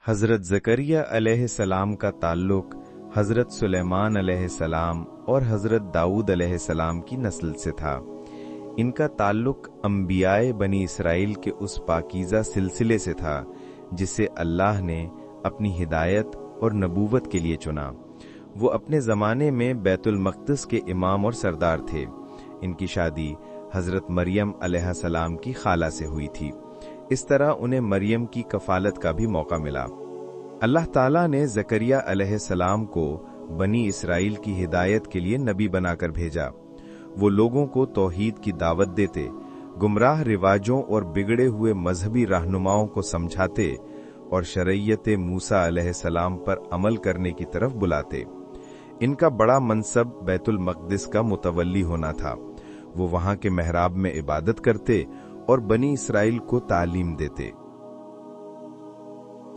حضرت زکریا علیہ السلام کا تعلق حضرت سلیمان علیہ السلام اور حضرت داؤد علیہ السلام کی نسل سے تھا۔ ان کا تعلق انبیاء بنی اسرائیل کے اس پاکیزہ سلسلے سے تھا جسے اللہ نے اپنی ہدایت اور نبوت کے لیے چنا۔ وہ اپنے زمانے میں بیت المقدس کے امام اور سردار تھے۔ ان کی شادی حضرت مریم علیہ السلام کی خالہ سے ہوئی تھی۔ اس طرح انہیں مریم کی کفالت کا بھی موقع ملا۔ اللہ تعالیٰ نے زکریا علیہ السلام کو بنی اسرائیل کی ہدایت کے لیے نبی بنا کر بھیجا۔ وہ لوگوں کو توحید کی دعوت دیتے، گمراہ رواجوں اور بگڑے ہوئے مذہبی رہنماؤں کو سمجھاتے اور شریعت موسیٰ علیہ السلام پر عمل کرنے کی طرف بلاتے۔ ان کا بڑا منصب بیت المقدس کا متولی ہونا تھا۔ وہ وہاں کے محراب میں عبادت کرتے اور بنی اسرائیل کو تعلیم دیتے۔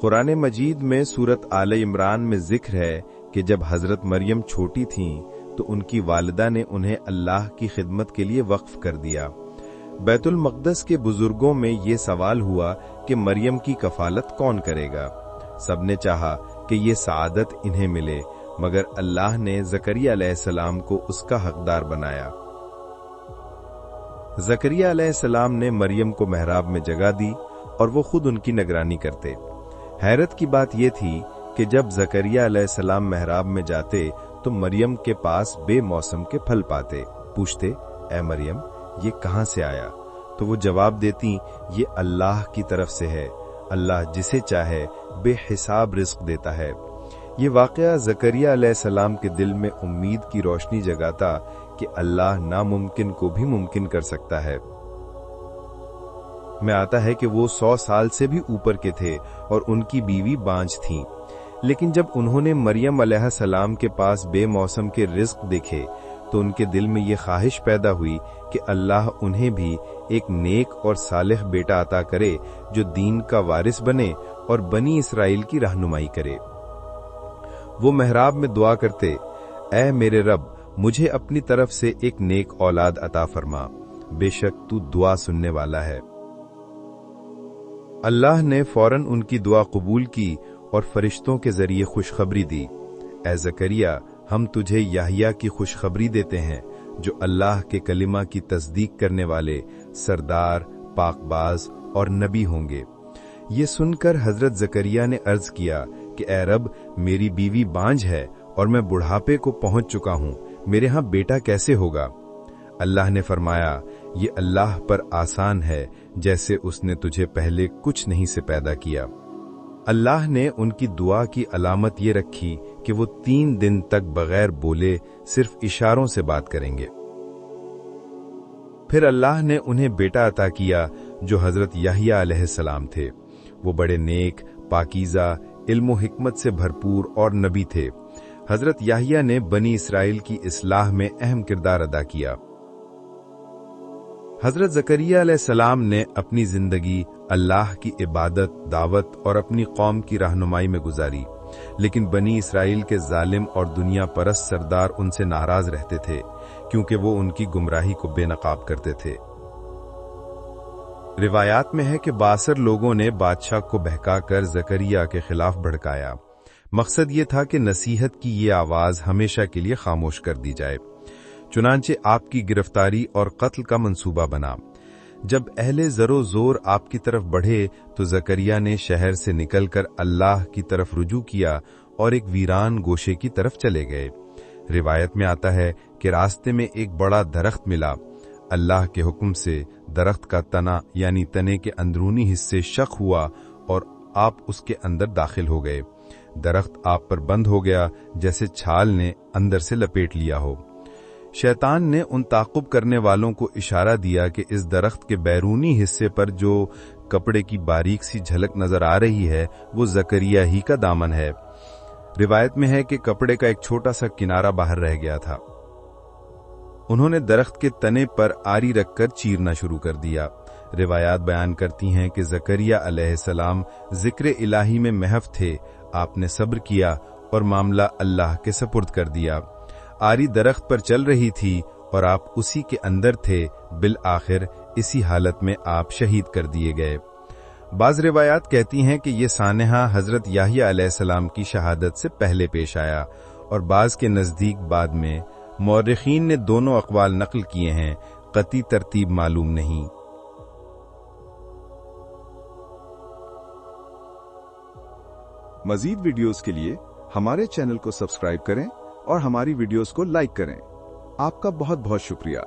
قرآن مجید میں سورت آل عمران میں ذکر ہے کہ جب حضرت مریم چھوٹی تھیں تو ان کی والدہ نے انہیں اللہ کی خدمت کے لیے وقف کر دیا۔ بیت المقدس کے بزرگوں میں یہ سوال ہوا کہ مریم کی کفالت کون کرے گا؟ سب نے چاہا کہ یہ سعادت انہیں ملے، مگر اللہ نے زکریا علیہ السلام کو اس کا حقدار بنایا۔ زکریا علیہ السلام نے مریم کو محراب میں جگہ دی اور وہ خود ان کی نگرانی کرتے۔ حیرت کی بات یہ تھی کہ جب زکریا علیہ السلام محراب میں جاتے تو مریم کے پاس بے موسم کے پھل پاتے۔ پوچھتے، اے مریم، یہ کہاں سے آیا؟ تو وہ جواب دیتی، یہ اللہ کی طرف سے ہے، اللہ جسے چاہے بے حساب رزق دیتا ہے۔ یہ واقعہ زکریا علیہ السلام کے دل میں امید کی روشنی جگاتا کہ اللہ ناممکن کو بھی ممکن کر سکتا ہے۔ میں آتا ہے کہ وہ 100 سال سے بھی اوپر کے تھے اور ان کی بیوی بانجھ تھیں، لیکن جب انہوں نے مریم علیہ السلام کے پاس بے موسم کے رزق دیکھے تو ان کے دل میں یہ خواہش پیدا ہوئی کہ اللہ انہیں بھی ایک نیک اور صالح بیٹا عطا کرے جو دین کا وارث بنے اور بنی اسرائیل کی رہنمائی کرے۔ وہ محراب میں دعا کرتے، اے میرے رب، مجھے اپنی طرف سے ایک نیک اولاد عطا فرما، بے شک تو دعا سننے والا ہے۔ اللہ نے فوراً ان کی دعا قبول کی اور فرشتوں کے ذریعے خوشخبری دی، اے زکریا، ہم تجھے یحییٰ کی خوشخبری دیتے ہیں جو اللہ کے کلمہ کی تصدیق کرنے والے سردار، پاک باز اور نبی ہوں گے۔ یہ سن کر حضرت زکریا نے عرض کیا کہ اے رب، میری بیوی بانجھ ہے اور میں بڑھاپے کو پہنچ چکا ہوں، میرے ہاں بیٹا کیسے ہوگا؟ اللہ نے فرمایا، یہ اللہ پر آسان ہے، جیسے اس نے تجھے پہلے کچھ نہیں سے پیدا کیا۔ اللہ نے ان کی دعا کی علامت یہ رکھی کہ وہ 3 دن تک بغیر بولے صرف اشاروں سے بات کریں گے۔ پھر اللہ نے انہیں بیٹا عطا کیا جو حضرت یحییٰ علیہ السلام تھے۔ وہ بڑے نیک، پاکیزہ، علم و حکمت سے بھرپور اور نبی تھے۔ حضرت یحییٰ نے بنی اسرائیل کی اصلاح میں اہم کردار ادا کیا۔ حضرت زکریا علیہ السلام نے اپنی زندگی اللہ کی عبادت، دعوت اور اپنی قوم کی رہنمائی میں گزاری، لیکن بنی اسرائیل کے ظالم اور دنیا پرست سردار ان سے ناراض رہتے تھے کیونکہ وہ ان کی گمراہی کو بے نقاب کرتے تھے۔ روایات میں ہے کہ باصر لوگوں نے بادشاہ کو بہکا کر زکریا کے خلاف بھڑکایا۔ مقصد یہ تھا کہ نصیحت کی یہ آواز ہمیشہ کے لیے خاموش کر دی جائے۔ چنانچہ آپ کی گرفتاری اور قتل کا منصوبہ بنا۔ جب اہل زر و زور آپ کی طرف بڑھے تو زکریا نے شہر سے نکل کر اللہ کی طرف رجوع کیا اور ایک ویران گوشے کی طرف چلے گئے۔ روایت میں آتا ہے کہ راستے میں ایک بڑا درخت ملا۔ اللہ کے حکم سے درخت کا تنا یعنی تنے کے اندرونی حصے شق ہوا اور آپ اس کے اندر داخل ہو گئے۔ درخت آپ پر بند ہو گیا جیسے چھال نے اندر سے لپیٹ لیا ہو۔ شیطان نے ان تعقب کرنے والوں کو اشارہ دیا کہ اس درخت کے بیرونی حصے پر جو کپڑے کی باریک سی جھلک نظر آ رہی ہے وہ زکریا ہی کا دامن ہے۔ روایت میں ہے کہ کپڑے کا ایک چھوٹا سا کنارہ باہر رہ گیا تھا۔ انہوں نے درخت کے تنے پر آری رکھ کر چیرنا شروع کر دیا۔ روایات بیان کرتی ہیں کہ زکریا علیہ السلام ذکر الہی میں محو تھے۔ آپ نے صبر کیا اور معاملہ اللہ کے سپرد کر دیا۔ آری درخت پر چل رہی تھی اور آپ اسی کے اندر تھے۔ بالآخر اسی حالت میں آپ شہید کر دیے گئے۔ بعض روایات کہتی ہیں کہ یہ سانحہ حضرت یحییٰ علیہ السلام کی شہادت سے پہلے پیش آیا، اور بعض کے نزدیک بعد میں۔ مورخین نے دونوں اقوال نقل کیے ہیں، قطعی ترتیب معلوم نہیں۔ مزید ویڈیوز کے لیے ہمارے چینل کو سبسکرائب کریں اور ہماری ویڈیوز کو لائک کریں۔ آپ کا بہت بہت شکریہ۔